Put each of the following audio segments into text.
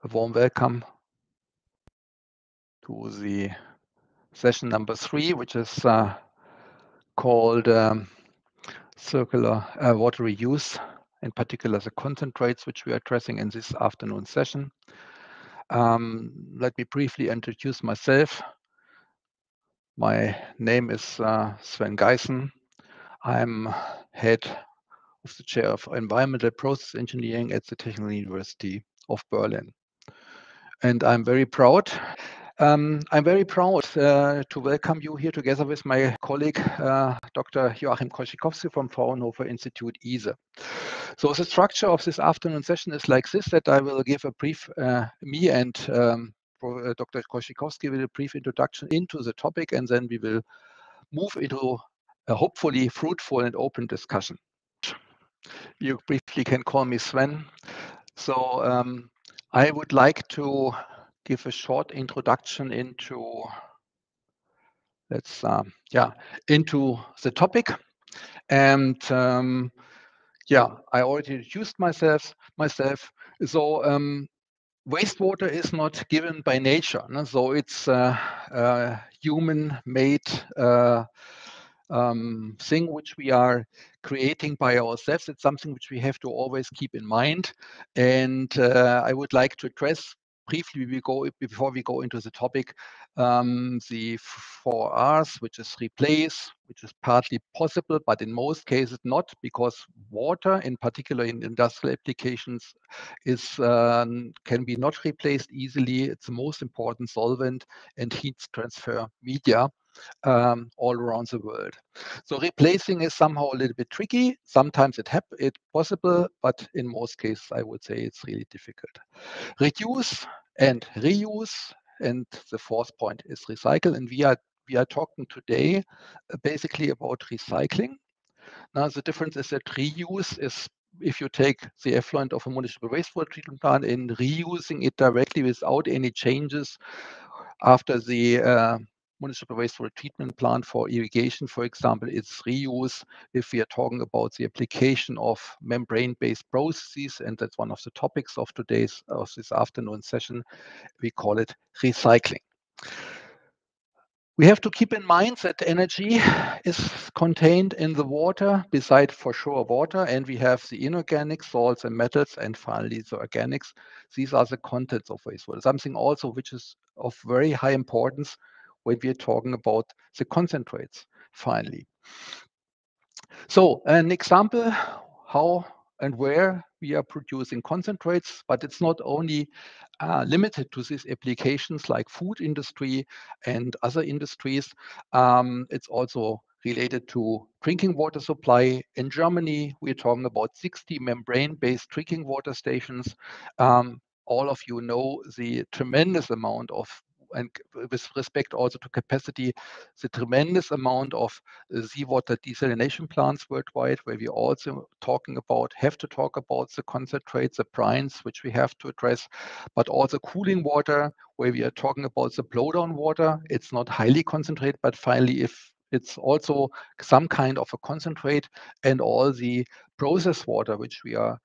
A warm welcome to the session number 3, which is called circular water reuse, in particular the concentrates, which we are addressing in this afternoon session. Let me briefly introduce myself. My name is Sven Geissen. I'm head of the chair of environmental process engineering at the Technical University of Berlin. And I'm very proud to welcome you here together with my colleague, Dr. Joachim Koschikowski from Fraunhofer Institute, ISE. So the structure of this afternoon session is like this, that I will give a brief, me and Dr. Koschikowski will a brief introduction into the topic, and then we will move into a hopefully fruitful and open discussion. You briefly can call me Sven. So I would like to give a short introduction into into the topic. And I already introduced myself. So wastewater is not given by nature, no? So it's a human-made thing which we are creating by ourselves. It's something which we have to always keep in mind. And I would like to address briefly before we go into the topic, the 4 R's, which is replace, which is partly possible, but in most cases not, because water, in particular in industrial applications, can be not replaced easily. It's the most important solvent and heat transfer media all around the world. So replacing is somehow a little bit tricky. Sometimes it's possible, but in most cases, I would say it's really difficult. Reduce and reuse, and the 4th point is recycle. And we are talking today basically about recycling. Now the difference is that reuse is if you take the effluent of a municipal wastewater treatment plant and reusing it directly without any changes after the municipal wastewater treatment plant for irrigation, for example, it's reuse. If we are talking about the application of membrane-based processes, and that's one of the topics of this afternoon session, we call it recycling. We have to keep in mind that energy is contained in the water, beside for sure water, and we have the inorganic salts and metals, and finally the organics. These are the contents of wastewater. Something also which is of very high importance when we are talking about the concentrates, finally. So an example how and where we are producing concentrates, but it's not only limited to these applications like food industry and other industries. It's also related to drinking water supply. In Germany, we're talking about 60 membrane-based drinking water stations. All of you know the tremendous amount of, and with respect also to capacity, the tremendous amount of seawater desalination plants worldwide, where we also have to talk about the concentrates, the brines, which we have to address, but also cooling water, where we are talking about the blowdown water. It's not highly concentrated, but finally, if it's also some kind of a concentrate, and all the process water, which we are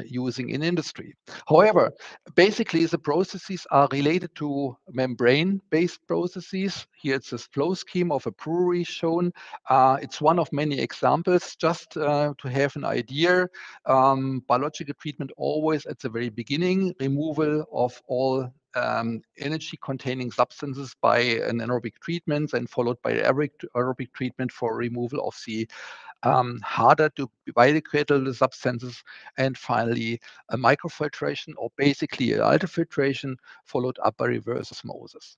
using in industry. However, basically the processes are related to membrane-based processes. Here it's this flow scheme of a brewery shown. It's one of many examples. Just to have an idea, biological treatment always at the very beginning, removal of all energy-containing substances by an anaerobic treatment, and followed by aerobic treatment for removal of the harder to biodegradable substances, and finally a microfiltration, or basically ultrafiltration, followed up by reverse osmosis.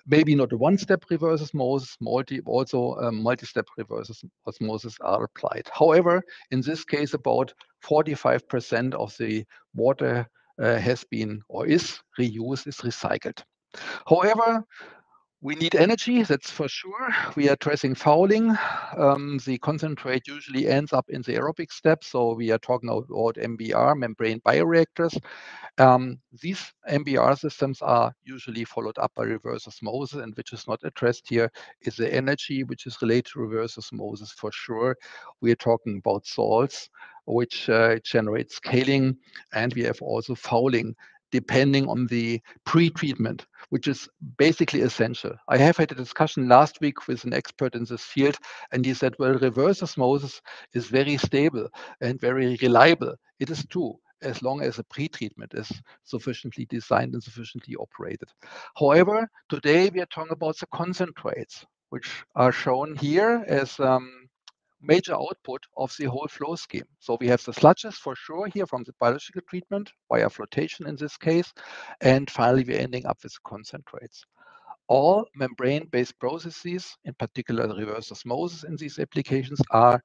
Maybe not a one-step reverse osmosis, multi-step reverse osmosis are applied. However, in this case, about 45% of the water has been or is reused, is recycled. However, we need energy, that's for sure. We are addressing fouling. The concentrate usually ends up in the aerobic step, so we are talking about MBR, membrane bioreactors. These MBR systems are usually followed up by reverse osmosis, and which is not addressed here is the energy which is related to reverse osmosis for sure. We are talking about salts, which generate scaling, and we have also fouling depending on the pre-treatment, which is basically essential. I have had a discussion last week with an expert in this field, and he said, well, reverse osmosis is very stable and very reliable. It is true, as long as the pre-treatment is sufficiently designed and sufficiently operated. However, today we are talking about the concentrates, which are shown here as major output of the whole flow scheme. So we have the sludges for sure here from the biological treatment via flotation in this case, and finally we're ending up with concentrates. All membrane-based processes, in particular reverse osmosis in these applications, are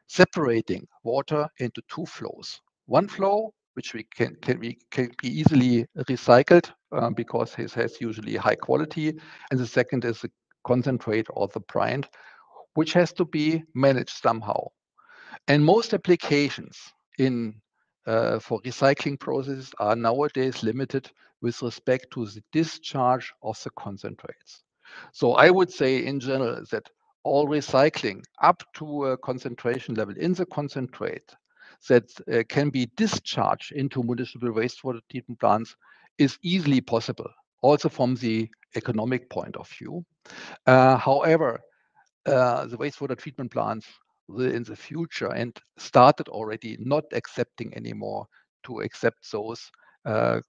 separating water into two flows. One flow, which can be easily recycled because it has usually high quality, and the second is the concentrate or the brine, which has to be managed somehow. And most applications in for recycling processes are nowadays limited with respect to the discharge of the concentrates. So I would say in general that all recycling up to a concentration level in the concentrate that can be discharged into municipal wastewater treatment plants is easily possible, also from the economic point of view. However, the wastewater treatment plants will in the future and started already not accepting anymore to accept those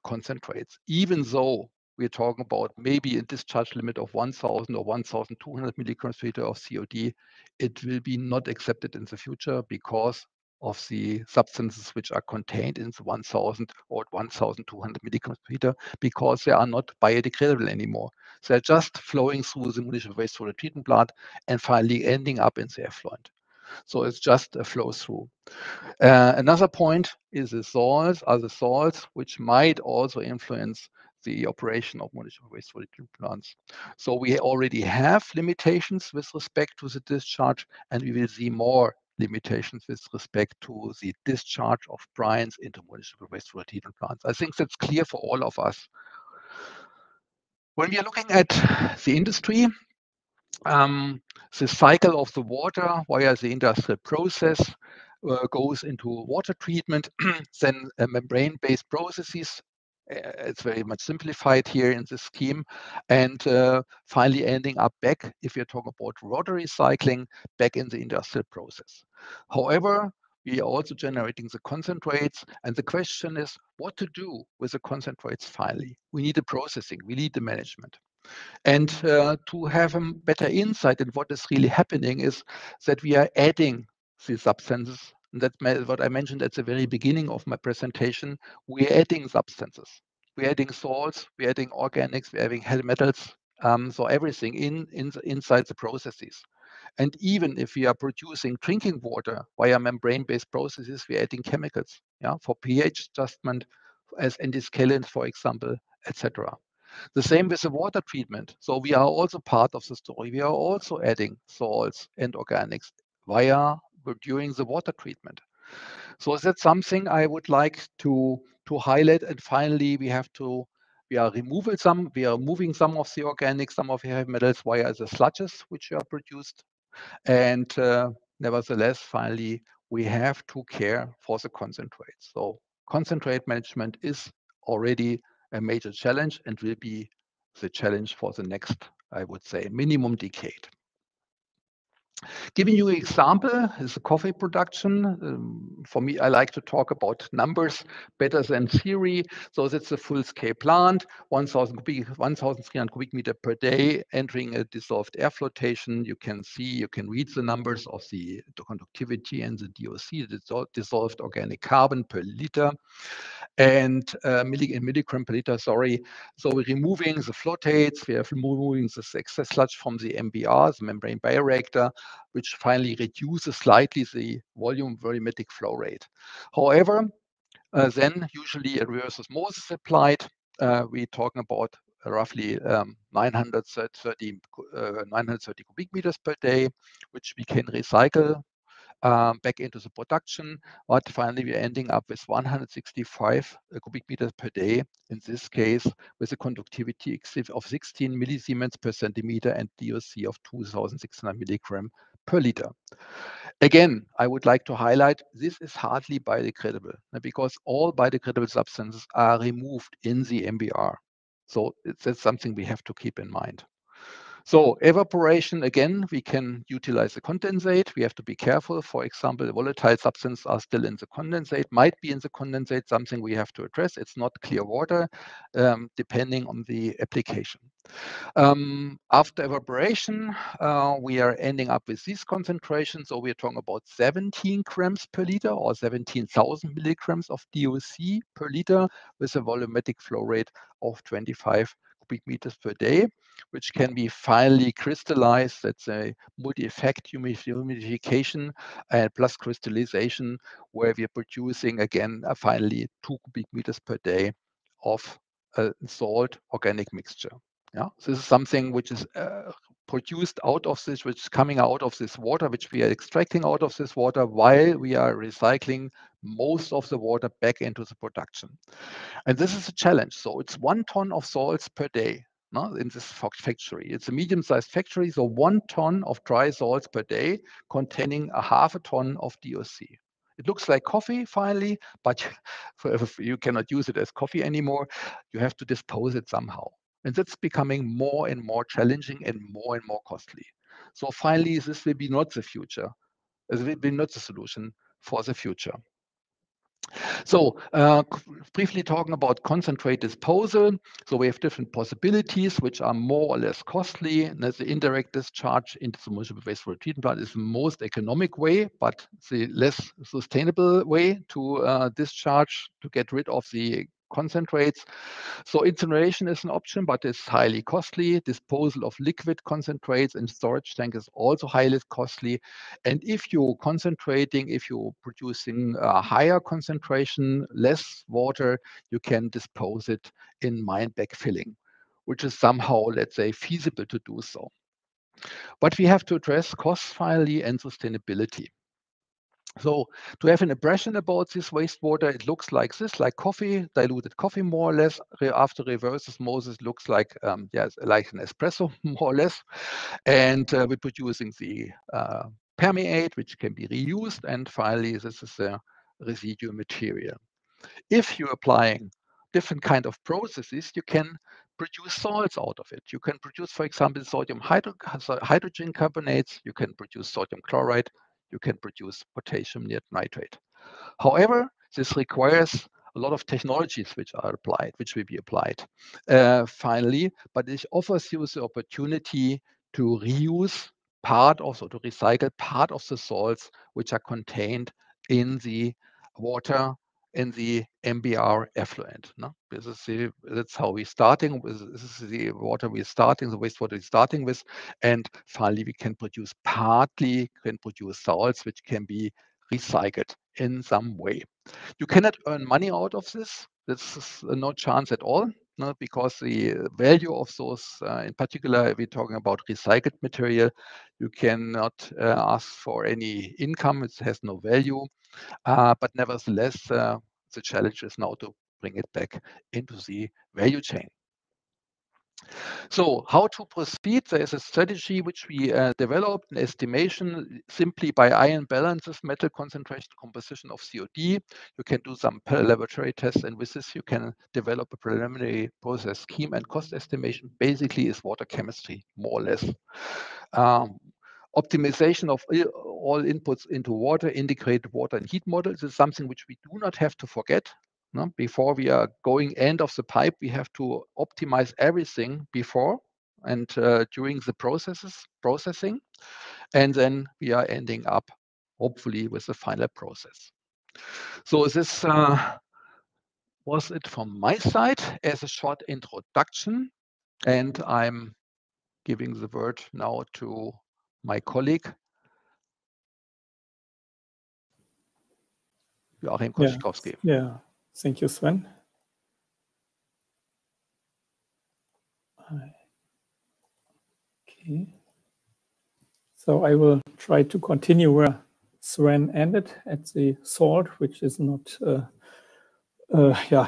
concentrates, even though we're talking about maybe a discharge limit of 1,000 or 1,200 milligrams per liter of COD, it will be not accepted in the future because of the substances which are contained in the 1,000 or 1,200 milligrams per liter, because they are not biodegradable anymore. They're just flowing through the municipal wastewater treatment plant and finally ending up in the effluent. So it's just a flow through. Another point is the salts which might also influence the operation of municipal wastewater treatment plants. So we already have limitations with respect to the discharge, and we will see more limitations with respect to the discharge of brines into municipal wastewater treatment plants. I think that's clear for all of us. When we are looking at the industry, the cycle of the water via the industrial process goes into water treatment, then membrane-based processes. It's very much simplified here in this scheme, and finally ending up back, if you're talking about water recycling, back in the industrial process. However, we are also generating the concentrates, and the question is what to do with the concentrates finally. We need the processing, we need the management. And to have a better insight in what is really happening is that we are adding these substances. And that's what I mentioned at the very beginning of my presentation. We're adding substances. We're adding salts, we're adding organics, we're adding heavy metals. So everything inside the processes. And even if we are producing drinking water via membrane-based processes, we're adding chemicals, yeah, for pH adjustment, as antiscalant, for example, etc. The same with the water treatment. So we are also part of the story. We are also adding salts and organics during the water treatment. So that's something I would like to highlight. And finally, we are removing some of the organics, some of the heavy metals via the sludges which are produced. And nevertheless, finally, we have to care for the concentrates. So concentrate management is already a major challenge and will be the challenge for the next, I would say, minimum decade. Giving you an example is the coffee production. For me, I like to talk about numbers better than theory. So that's a full-scale plant, 1,300 cubic meter per day, entering a dissolved air flotation. You can read the numbers of the conductivity and the DOC, the dissolved organic carbon per liter, and in milligram per liter, sorry. So we're removing the flotates, we are removing the excess sludge from the MBR, the membrane bioreactor, which finally reduces slightly the volume volumetric flow rate. However, then usually a reverse osmosis applied. We're talking about roughly 930 cubic meters per day, which we can recycle back into the production, but finally we're ending up with 165 cubic meters per day, in this case with a conductivity of 16 millisiemens per centimeter and DOC of 2,600 milligram per liter. Again, I would like to highlight this is hardly biodegradable because all biodegradable substances are removed in the MBR. So that's something we have to keep in mind. So evaporation, again, we can utilize the condensate. We have to be careful. For example, volatile substances are still in the condensate, might be in the condensate, something we have to address. It's not clear water, depending on the application. After evaporation, we are ending up with these concentrations. So we're talking about 17 grams per liter or 17,000 milligrams of DOC per liter with a volumetric flow rate of 25 cubic meters per day, which can be finally crystallized. That's a multi-effect humidification plus crystallization, where we're producing, again, finally 2 cubic meters per day of a salt organic mixture. Yeah, so this is something which is produced out of this, which is coming out of this water, which we are extracting out of this water while we are recycling most of the water back into the production. And this is a challenge. So it's 1 ton of salts per day, no, in this factory. It's a medium-sized factory, so 1 ton of dry salts per day containing a half a ton of DOC. It looks like coffee finally, but you cannot use it as coffee anymore. You have to dispose it somehow. And that's becoming more and more challenging and more costly. So finally, this will be not the future. This will be not the solution for the future. So briefly talking about concentrate disposal. So we have different possibilities, which are more or less costly. And the indirect discharge into the municipal wastewater treatment plant is the most economic way, but the less sustainable way to discharge, to get rid of the concentrates. So incineration is an option, but it's highly costly. Disposal of liquid concentrates in storage tank is also highly costly. And if you're concentrating, if you're producing a higher concentration, less water, you can dispose it in mine backfilling, which is somehow, let's say, feasible to do so. But we have to address cost finally and sustainability. So to have an impression about this wastewater, it looks like this, like coffee, diluted coffee more or less. After reverse osmosis, looks like yes, like an espresso more or less. And we're producing the permeate, which can be reused. And finally, this is a residual material. If you're applying different kind of processes, you can produce salts out of it. You can produce, for example, hydrogen carbonates. You can produce sodium chloride. You can produce potassium nitrate. However, this requires a lot of technologies which are applied, which will be applied finally, but it offers you the opportunity to reuse part of, or to recycle part of the salts which are contained in the water in the MBR effluent. No? That's how we're starting. This is the water we're starting, the wastewater we're starting with. And finally, we can produce salts which can be recycled in some way. You cannot earn money out of this. This is no chance at all, no, because the value of those, in particular, we're talking about recycled material, you cannot ask for any income. It has no value. But nevertheless, the challenge is now to bring it back into the value chain. So how to proceed? There is a strategy which we developed, an estimation simply by ion balances, metal concentration, composition of COD. You can do some laboratory tests, and with this you can develop a preliminary process scheme, and cost estimation basically is water chemistry, more or less. Optimization of all inputs into water, integrated water and heat models is something which we do not have to forget. No? Before we are going end of the pipe, we have to optimize everything before and during the processing, and then we are ending up hopefully with the final process. So this was it from my side as a short introduction, and I'm giving the word now to my colleague, Joachim Koszykowski. Yeah, thank you, Sven. Okay. So I will try to continue where Sven ended at the salt, which is not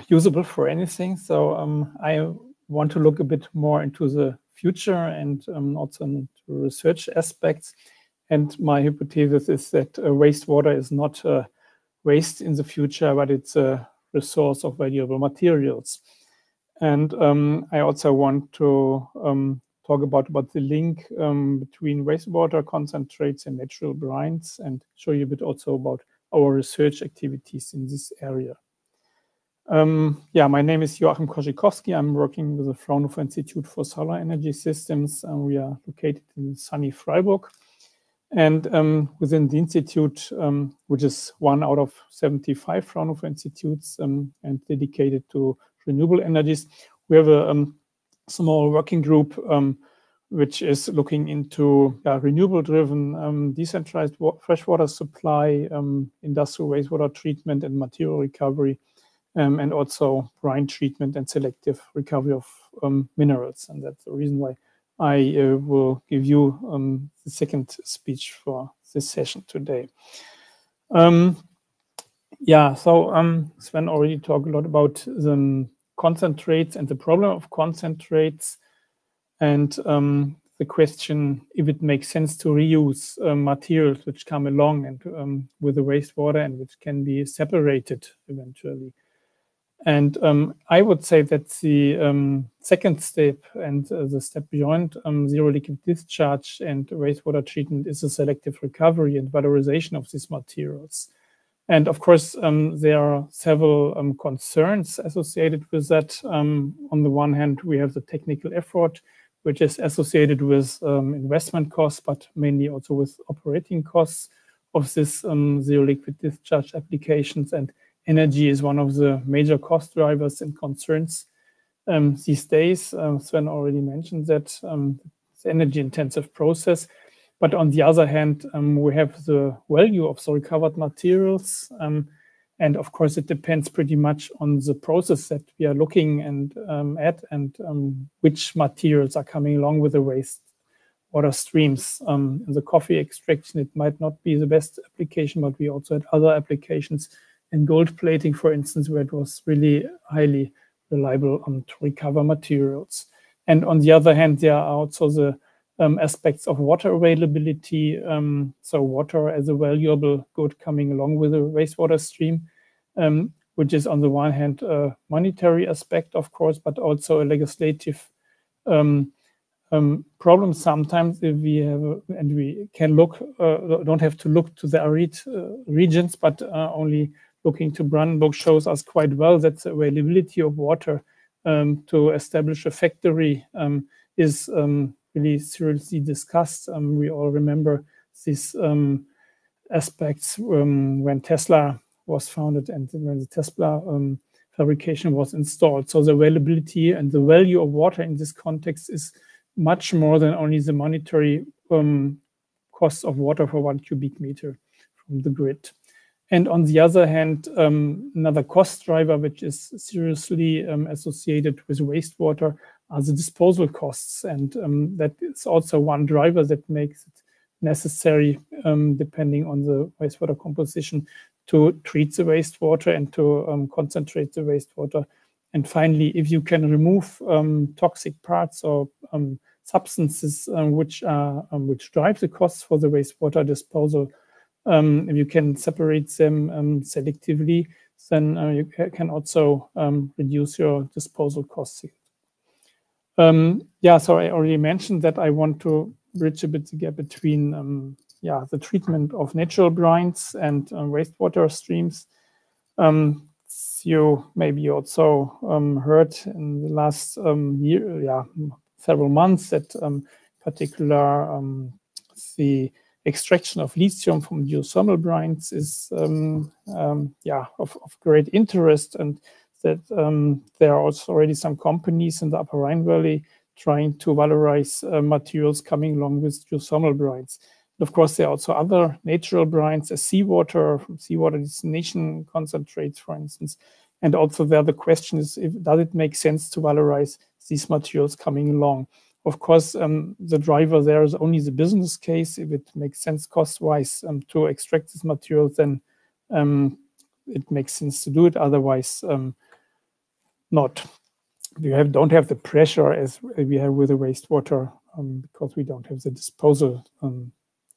usable for anything. So I want to look a bit more into the future and also into research aspects. And my hypothesis is that wastewater is not waste in the future, but it's a resource of valuable materials. And I also want to talk about the link between wastewater concentrates and natural brines, and show you a bit also about our research activities in this area. Yeah, my name is Joachim Korzykowski. I'm working with the Fraunhofer Institute for Solar Energy Systems. We are located in sunny Freiburg. And within the institute, which is one out of 75 Fraunhofer institutes and dedicated to renewable energies, we have a small working group which is looking into renewable-driven decentralized freshwater supply, industrial wastewater treatment and material recovery, and also brine treatment and selective recovery of minerals. And that's the reason why I will give you the second speech for this session today. Yeah, so Sven already talked a lot about the concentrates and the problem of concentrates, and the question if it makes sense to reuse materials which come along and with the wastewater and which can be separated eventually. And I would say that the second step and the step beyond zero liquid discharge and wastewater treatment is a selective recovery and valorization of these materials. And of course, there are several concerns associated with that. On the one hand, we have the technical effort, which is associated with investment costs, but mainly also with operating costs of this zero liquid discharge applications. And energy is one of the major cost drivers and concerns these days. Sven already mentioned that it's an energy-intensive process. But on the other hand, we have the value of the recovered materials. And of course, it depends pretty much on the process that we are looking at and which materials are coming along with the wastewater streams. In the coffee extraction, it might not be the best application, but we also had other applications in gold plating, for instance, where it was really highly reliable to recover materials. And on the other hand, there are also the aspects of water availability. So water as a valuable good coming along with a wastewater stream, which is on the one hand a monetary aspect, of course, but also a legislative problem sometimes if we have, and we can look, don't have to look to the arid regions, but only looking to Brandenburg shows us quite well that the availability of water to establish a factory is really seriously discussed. We all remember these aspects when Tesla was founded and when the Tesla fabrication was installed. So the availability and the value of water in this context is much more than only the monetary cost of water for 1 cubic meter from the grid. And on the other hand, another cost driver which is seriously associated with wastewater are the disposal costs. And that is also one driver that makes it necessary, depending on the wastewater composition, to treat the wastewater and to concentrate the wastewater. And finally, if you can remove toxic parts or substances which drive the costs for the wastewater disposal, if you can separate them selectively, then you can also reduce your disposal costs. Yeah, so I already mentioned that I want to bridge a bit the gap between the treatment of natural brines and wastewater streams. You maybe also heard in the last several months that particular the extraction of lithium from geothermal brines is of great interest, and that there are also already some companies in the Upper Rhine Valley trying to valorize materials coming along with geothermal brines. And of course, there are also other natural brines, as seawater, from seawater desalination concentrates, for instance. And also there the question is, does it make sense to valorize these materials coming along? Of course, the driver there is only the business case. If it makes sense cost-wise to extract this material, then it makes sense to do it. Otherwise, not. We don't have the pressure as we have with the wastewater because we don't have the disposal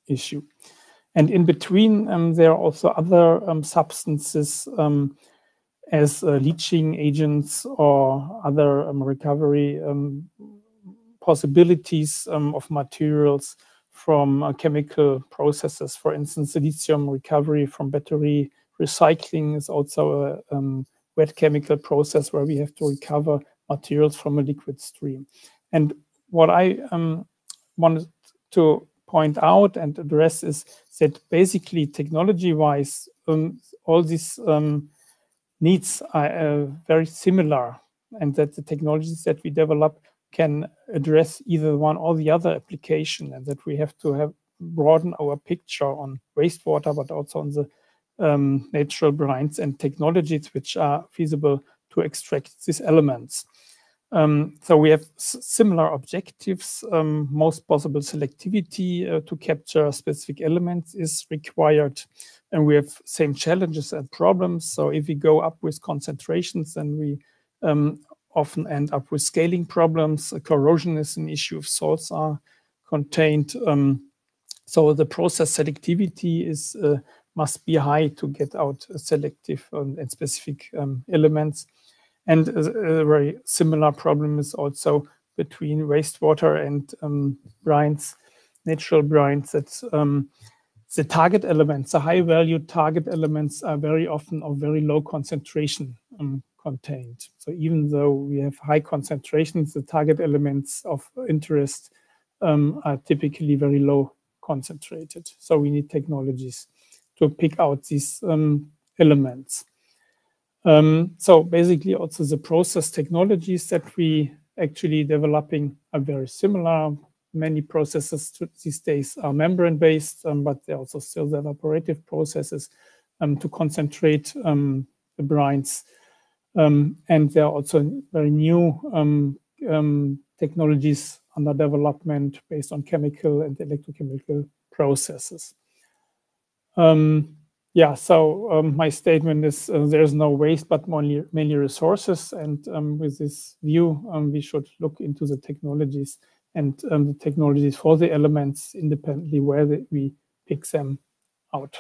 issue. And in between, there are also other substances as leaching agents or other recovery possibilities of materials from chemical processes. For instance, lithium recovery from battery recycling is also a wet chemical process where we have to recover materials from a liquid stream. And what I wanted to point out and address is that basically technology-wise, all these needs are very similar, and that the technologies that we develop can address either one or the other application, and that we have to broaden our picture on wastewater, but also on the natural brines and technologies which are feasible to extract these elements. So we have similar objectives. Most possible selectivity to capture specific elements is required, and we have same challenges and problems. So if we go up with concentrations, then we often end up with scaling problems. Corrosion is an issue if salts are contained. So the process selectivity is must be high to get out selective and specific elements. And a very similar problem is also between wastewater and brines, natural brines, that the target elements, the high-value target elements, are very often of very low concentration contained. So even though we have high concentrations, the target elements of interest are typically very low concentrated. So we need technologies to pick out these elements. So basically also the process technologies that we actually developing are very similar. Many processes these days are membrane-based, but there are also still evaporative processes to concentrate the brines. And there are also very new technologies under development based on chemical and electrochemical processes. Yeah, so my statement is there's no waste, but mainly resources. And with this view, we should look into the technologies and the technologies for the elements independently where we pick them out.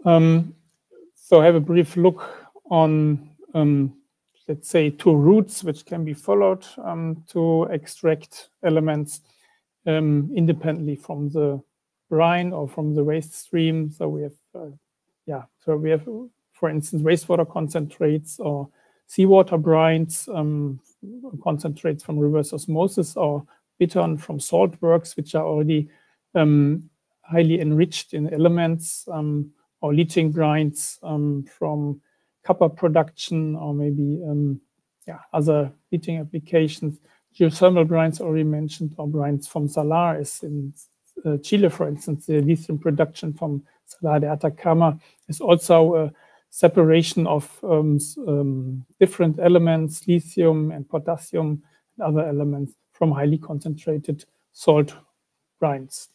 So have a brief look on, let's say, 2 routes which can be followed to extract elements independently from the brine or from the waste stream. So we have, for instance, wastewater concentrates or seawater brines, concentrates from reverse osmosis, or bittern from salt works, which are already highly enriched in elements, or leaching brines from copper production, or maybe other leaching applications. Geothermal brines already mentioned, or brines from salar, as in Chile, for instance. The lithium production from Salar de Atacama is also a separation of different elements, lithium and potassium and other elements, from highly concentrated salt brines.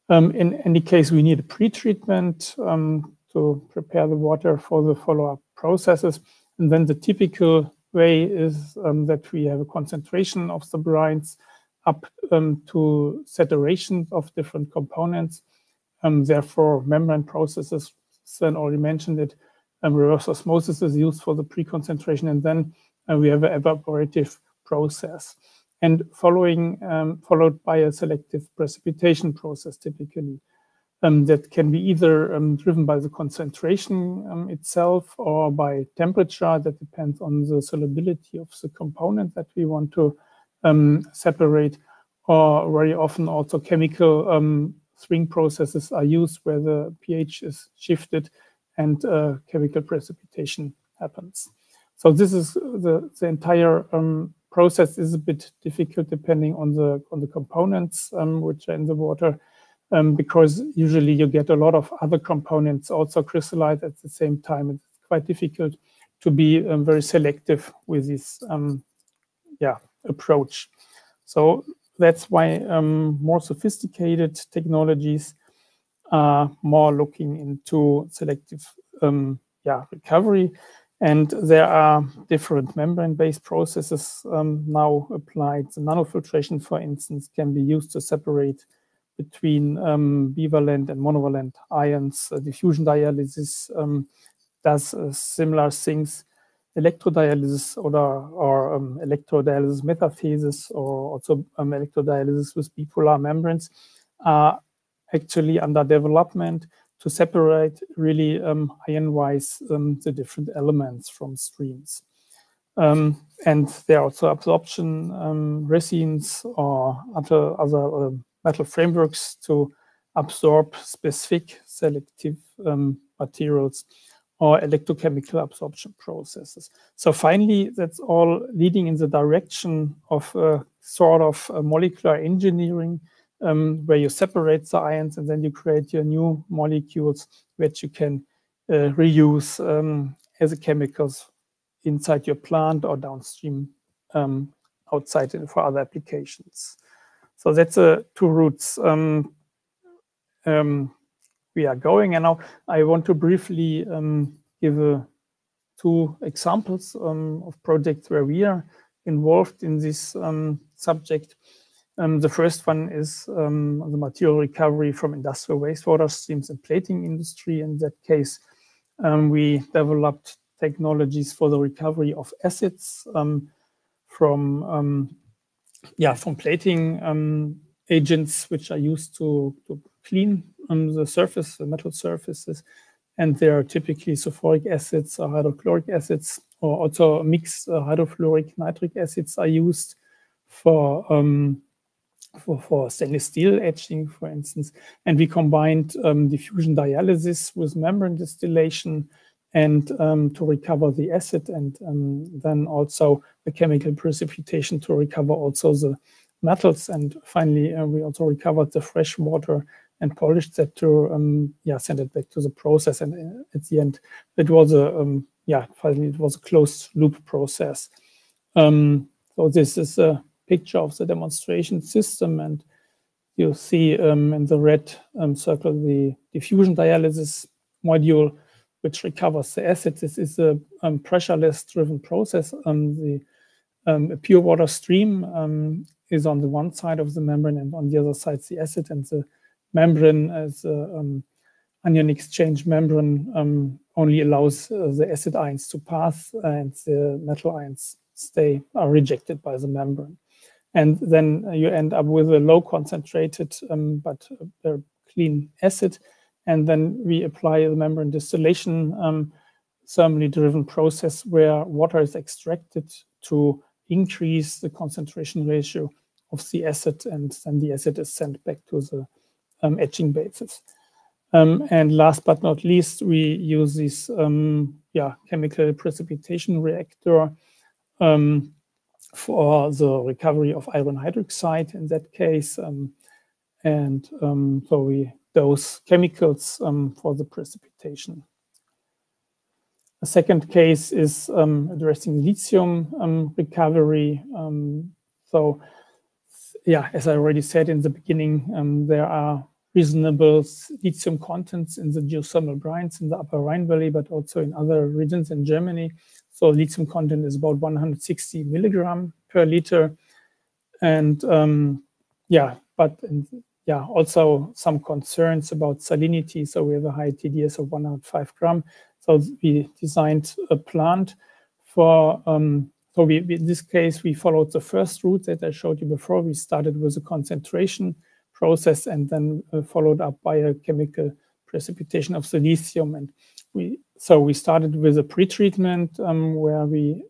In any case, we need a pretreatment to prepare the water for the follow-up processes. And then the typical way is that we have a concentration of the brines up to saturation of different components. Therefore, membrane processes, Sven already mentioned it, reverse osmosis is used for the pre-concentration, and then we have an evaporative process. And followed by a selective precipitation process, typically. That can be either driven by the concentration itself or by temperature. That depends on the solubility of the component that we want to separate, or very often also chemical swing processes are used where the pH is shifted and chemical precipitation happens. So this is the entire process is a bit difficult depending on the components which are in the water, because usually you get a lot of other components also crystallize at the same time. It's quite difficult to be very selective with this approach. So that's why more sophisticated technologies are more looking into selective recovery. And there are different membrane-based processes now applied. The nanofiltration, for instance, can be used to separate between bivalent and monovalent ions. Diffusion dialysis does similar things. Electrodialysis or electrodialysis metaphases, or also electrodialysis with bipolar membranes, are actually under development to separate really ion-wise the different elements from streams. And there are also absorption resins or other metal frameworks to absorb specific selective materials or electrochemical absorption processes. So finally, that's all leading in the direction of a sort of molecular engineering, where you separate the ions and then you create your new molecules which you can reuse as chemicals inside your plant or downstream outside for other applications. So that's two routes we are going. And now I want to briefly give two examples of projects where we are involved in this subject. The first one is the material recovery from industrial wastewater streams and plating industry. In that case, we developed technologies for the recovery of acids from plating agents, which are used to clean the surface, the metal surfaces. And they are typically sulfuric acids or hydrochloric acids, or also mixed hydrofluoric nitric acids are used for stainless steel etching, for instance. And we combined diffusion dialysis with membrane distillation and to recover the acid, and then also the chemical precipitation to recover also the metals. And finally, we also recovered the fresh water and polished that to send it back to the process. And at the end, it was finally it was a closed loop process. So this is a picture of the demonstration system, and you see in the red circle the diffusion dialysis module, which recovers the acid. This is a pressureless driven process. A pure water stream is on the one side of the membrane, and on the other side the acid, and the membrane as anion exchange membrane only allows the acid ions to pass, and the metal ions are rejected by the membrane. And then you end up with a low concentrated but clean acid. And then we apply the membrane distillation thermally driven process where water is extracted to increase the concentration ratio of the acid, and then the acid is sent back to the etching bases. And last but not least, we use this chemical precipitation reactor for the recovery of iron hydroxide in that case. So we dose chemicals for the precipitation. A second case is addressing lithium recovery. As I already said in the beginning, there are reasonable lithium contents in the geothermal brines in the Upper Rhine Valley, but also in other regions in Germany. So lithium content is about 160 milligram per liter. And also some concerns about salinity. So we have a high TDS of 105 gram. So we designed a plant for, in this case, we followed the first route that I showed you before. We started with a concentration process and then followed up by a chemical precipitation of the lithium. And we started with a pretreatment where we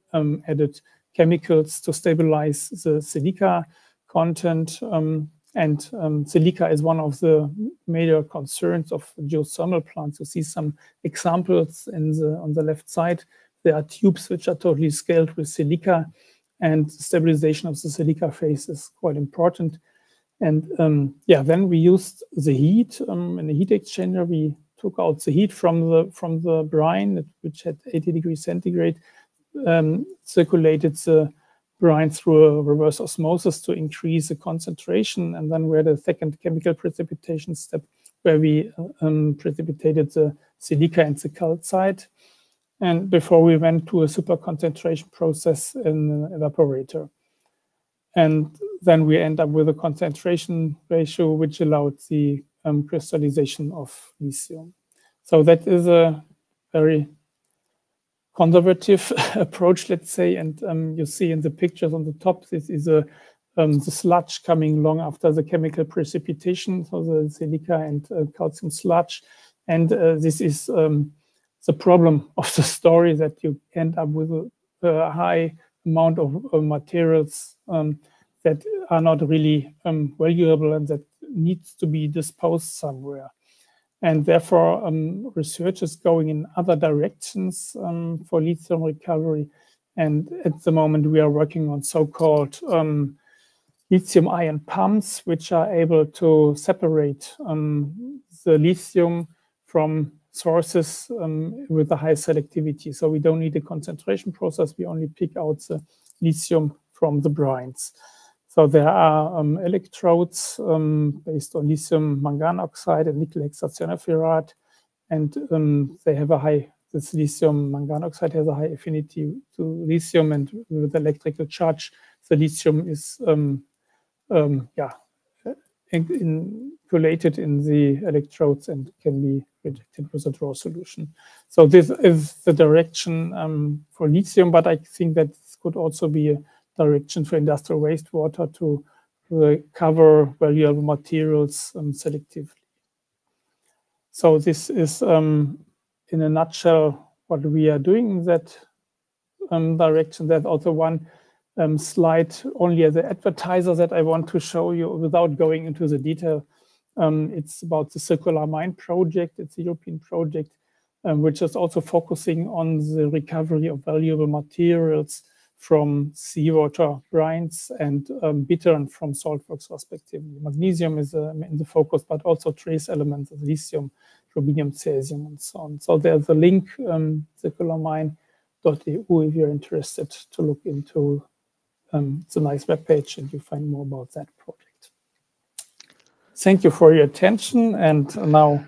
added chemicals to stabilize the silica content. Silica is one of the major concerns of geothermal plants. You see some examples on the left side. There are tubes which are totally scaled with silica, and stabilization of the silica phase is quite important. And then we used the heat in the heat exchanger. We took out the heat from the brine, which had 80 degrees centigrade, circulated the brine through a reverse osmosis to increase the concentration. And then we had a second chemical precipitation step where we precipitated the silica and the calcite. And before we went to a super concentration process in the evaporator. And then we end up with a concentration ratio which allowed the crystallization of lithium. So that is a very conservative approach, let's say. And you see in the pictures on the top, this is the sludge coming long after the chemical precipitation, so the silica and calcium sludge. And this is the problem of the story, that you end up with a high amount of materials that are not really valuable and that needs to be disposed somewhere. And therefore, research is going in other directions for lithium recovery. And at the moment, we are working on so-called lithium-ion pumps, which are able to separate the lithium from sources with a high selectivity. So we don't need a concentration process. We only pick out the lithium from the brines. So there are electrodes based on lithium mangan oxide and nickel hexacyanopyrite, and they have a high, this lithium mangan oxide has a high affinity to lithium, and with electrical charge, the lithium is collated in the electrodes and can be rejected with a draw solution. So this is the direction for lithium, but I think that this could also be a direction for industrial wastewater to recover valuable materials selectively. So this is, in a nutshell, what we are doing in that direction. There's also one slide only as an advertiser that I want to show you without going into the detail. It's about the Circular Mine project. It's a European project which is also focusing on the recovery of valuable materials from seawater brines and bittern from saltworks respectively. Magnesium is in the focus, but also trace elements of lithium, rubidium, cesium, and so on. So there's a link, circularmine.eu, if you're interested to look into it's a nice webpage, and you find more about that project. Thank you for your attention, and now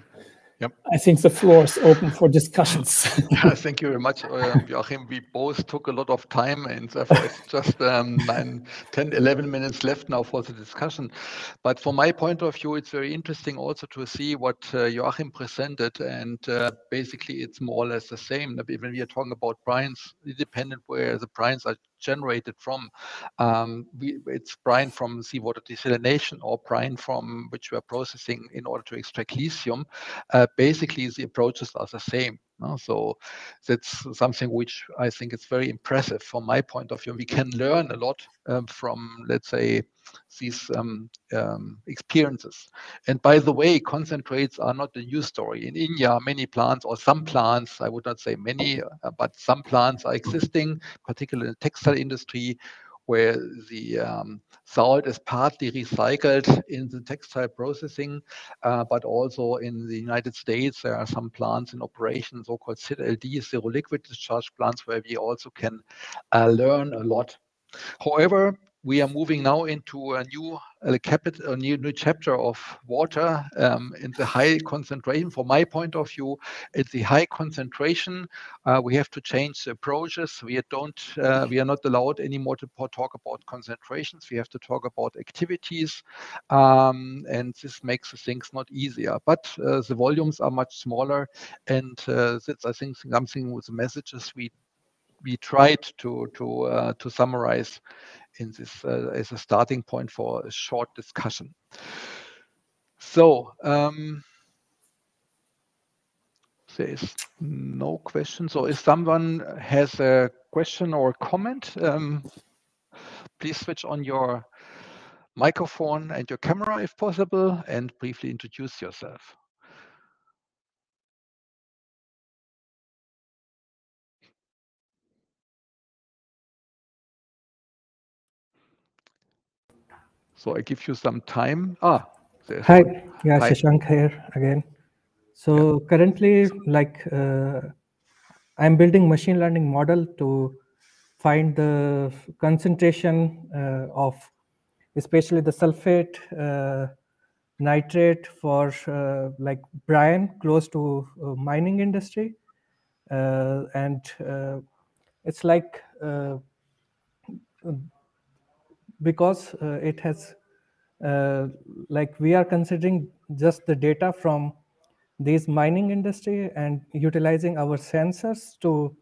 I think the floor is open for discussions. Yeah, thank you very much, Joachim. We both took a lot of time, and therefore it's just 9, 10, 11 minutes left now for the discussion. But from my point of view, it's very interesting also to see what Joachim presented, and basically it's more or less the same. When we are talking about brines, independent where the brines are generated from, it's brine from seawater desalination or brine from which we are processing in order to extract lithium. Basically, the approaches are the same. So that's something which I think is very impressive from my point of view. We can learn a lot from, let's say, these experiences. And by the way, concentrates are not a new story. In India, many plants, or some plants, I would not say many, but some plants are existing, particularly in the textile industry, where the salt is partly recycled in the textile processing, but also in the United States, there are some plants in operation, so-called ZLD, zero liquid discharge plants, where we also can learn a lot. However, we are moving now into a new chapter of water in the high concentration. From my point of view, it's the high concentration. We have to change the approaches. We are not allowed anymore to talk about concentrations. We have to talk about activities, and this makes the things not easier. But the volumes are much smaller, and that's, I think, something with the messages we tried to summarize in this as a starting point for a short discussion. So there is no question. So if someone has a question or comment, please switch on your microphone and your camera if possible, and briefly introduce yourself. So I give you some time. Hi, yeah, Hi. Shashank here again. So currently, like I'm building machine learning model to find the concentration of especially the sulfate, nitrate for like brine close to mining industry. And it's like because it has, like we are considering just the data from these mining industry and utilizing our sensors to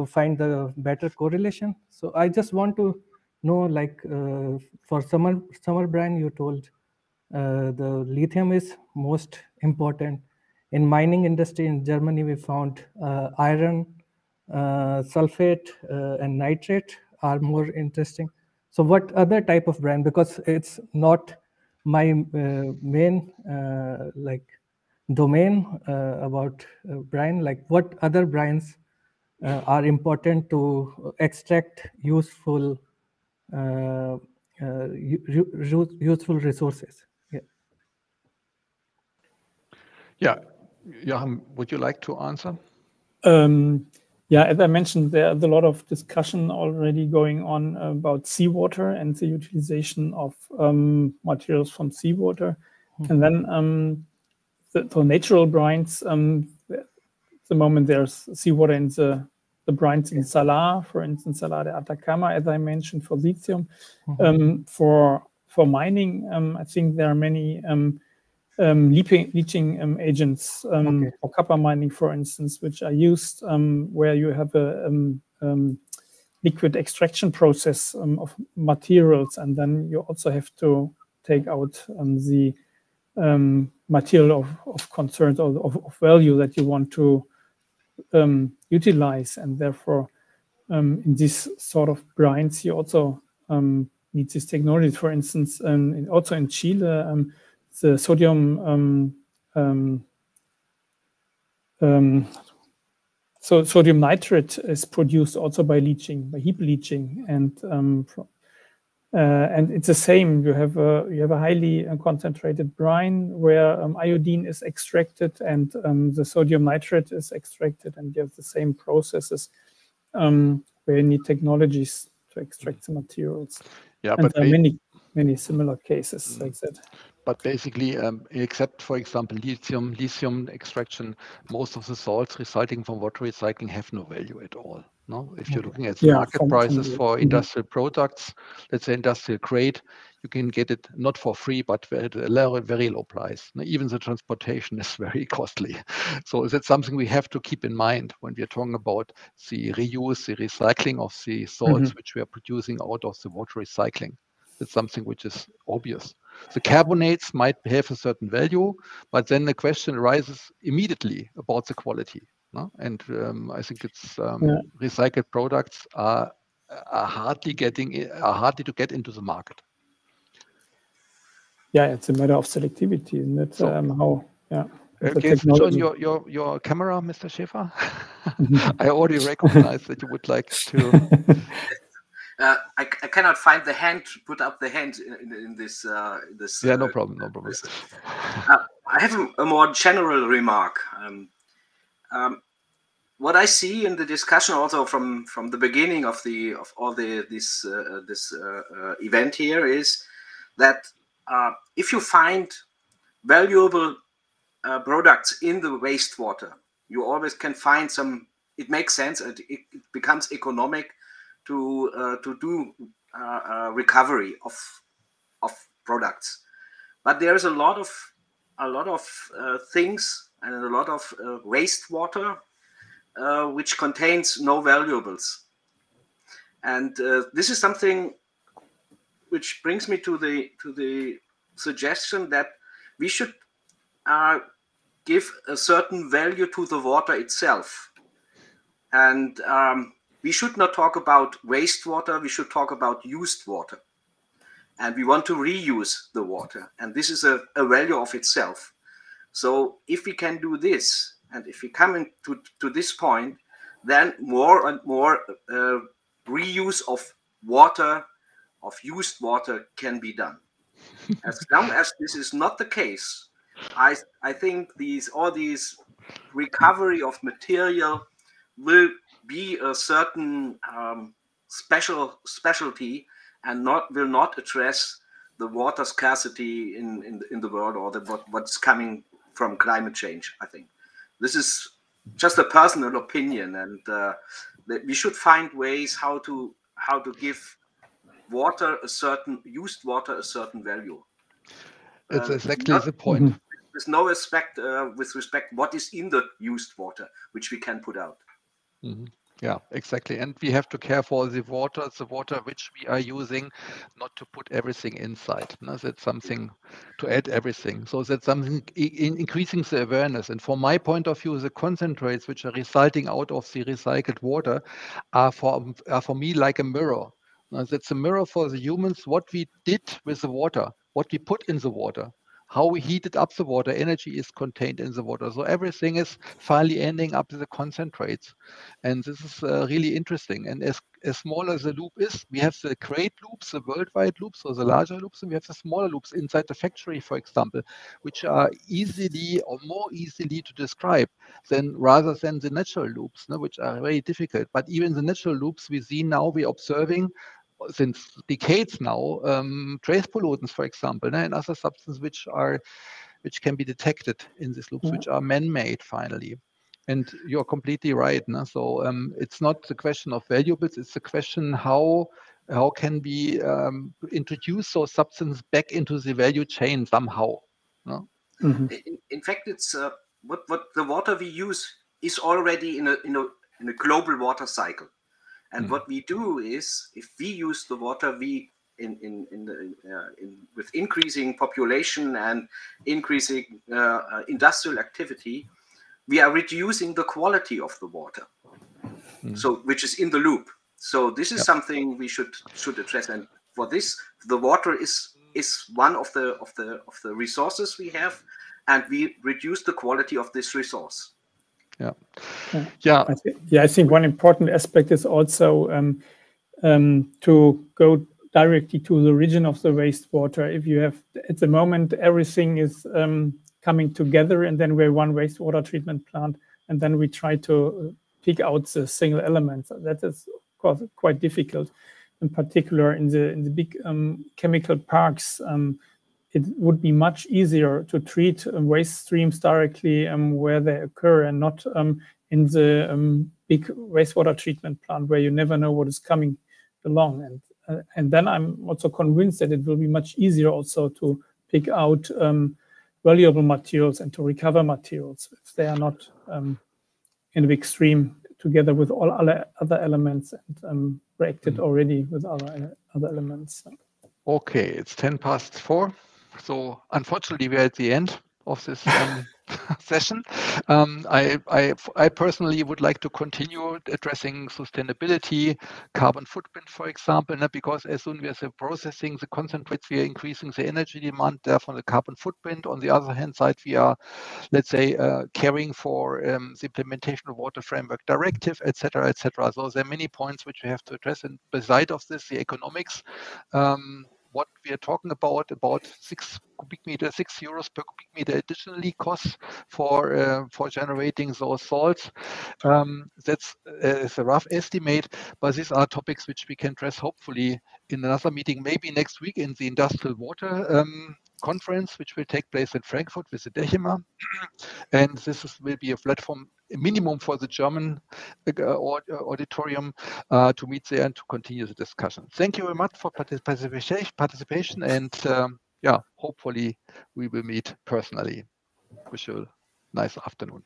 find the better correlation. So I just want to know, like for summer brine, you told the lithium is most important. In mining industry in Germany, we found iron, sulfate, and nitrate are more interesting. So what other type of brine? Because it's not my main like domain about brine. Like what other brines are important to extract useful useful resources? Yeah. Yeah, Joachim, would you like to answer? Yeah, as I mentioned, there's a lot of discussion already going on about seawater and the utilization of materials from seawater. And then the natural brines, at the moment there's seawater in the brines in Salar, for instance, Salar de Atacama, as I mentioned, for lithium. For mining, I think there are many leaching agents for copper mining, for instance, which are used where you have a liquid extraction process of materials, and then you also have to take out the material of concern or of value that you want to utilize, and therefore in this sort of brines you also need this technology. For instance, also in Chile, the sodium so sodium nitrate is produced also by leaching, by heap leaching, and it's the same. You have a highly concentrated brine where iodine is extracted and the sodium nitrate is extracted, and you have the same processes where you need technologies to extract the materials. Yeah, and but there are many similar cases like that. But basically, except for example, lithium extraction, most of the salts resulting from water recycling have no value at all. No, if you're looking at the market prices for industrial products, let's say industrial grade, you can get it not for free, but at a very low price. Now, even the transportation is very costly. So that's something we have to keep in mind when we're talking about the reuse, the recycling of the salts which we are producing out of the water recycling. It's something which is obvious. The carbonates might have a certain value, but then the question arises immediately about the quality. No? And I think it's recycled products are hardly to get into the market. Yeah, it's a matter of selectivity, isn't it? So, how? Yeah. Okay, switch on your camera, Mr. Schäfer. I already recognize that you would like to. I cannot find the hand to put up the hand in this. Yeah, no problem, no problem. I have a more general remark. What I see in the discussion, also from the beginning of this event here, is that if you find valuable products in the wastewater, you always can find some. It makes sense. It becomes economic to do recovery of products, but there is a lot of things and a lot of wastewater which contains no valuables, and this is something which brings me to the suggestion that we should give a certain value to the water itself, and we should not talk about wastewater, we should talk about used water. And we want to reuse the water. And this is a value of itself. So if we can do this, and if we come to this point, then more and more reuse of water, of used water, can be done. As long as this is not the case, I think all these recovery of material will be a certain specialty and will not address the water scarcity in the world, or what's coming from climate change. I think this is just a personal opinion, and that we should find ways how to give water a certain used water a certain value. It's exactly the point. There's no respect with respect what is in the used water which we can put out. Yeah, exactly. And we have to care for the water which we are using, not to put everything inside. No? That's something to add everything. So that's something increasing the awareness. And from my point of view, the concentrates which are resulting out of the recycled water are for me like a mirror. That's a mirror for the humans, what we did with the water, what we put in the water, how we heated up the water, energy is contained in the water. So everything is finally ending up with the concentrates. And this is really interesting. And as small as the loop is, we have the great loops, the worldwide loops, or the larger loops, and we have the smaller loops inside the factory, for example, which are easily or more easily to describe rather than the natural loops, which are very difficult. But even the natural loops we see now, we're observing since decades now, trace pollutants, for example, and other substances which can be detected in these loops, which are man-made finally. And you're completely right. So it's not the question of valuables, it's the question how can we introduce those substances back into the value chain somehow. In fact, it's what the water we use is already in a global water cycle. And what we do is, if we use the water, we with increasing population and increasing industrial activity, we are reducing the quality of the water, so which is in the loop. So this is something we should address. And for this, the water is one of the resources we have, and we reduce the quality of this resource. I think one important aspect is also to go directly to the origin of the wastewater. If you have, at the moment, everything is coming together, and then we're one wastewater treatment plant, and then we try to pick out the single elements. That is, of course, quite difficult, in particular in the big chemical parks. It would be much easier to treat waste streams directly where they occur, and not in the big wastewater treatment plant where you never know what is coming along. And then I'm also convinced that it will be much easier also to pick out valuable materials and to recover materials if they are not in a big stream together with all other elements and reacted already with other elements. Okay, it's 4:10. So unfortunately, we're at the end of this session. I personally would like to continue addressing sustainability, carbon footprint, for example, because as soon as we're processing the concentrates, we are increasing the energy demand, therefore the carbon footprint. On the other hand side, we are, let's say, caring for the implementation of Water Framework Directive, etc., etc. So there are many points which we have to address, and beside of this, the economics. What we are talking about 6 euros per cubic meter additionally costs for generating those salts. That's a rough estimate, but these are topics which we can address hopefully in another meeting, maybe next week in the Industrial Water conference, which will take place in Frankfurt with the DECHIMA. And this will be a platform, a minimum for the German auditorium to meet there and to continue the discussion. Thank you very much for participation, and hopefully we will meet personally. Wish you a nice afternoon.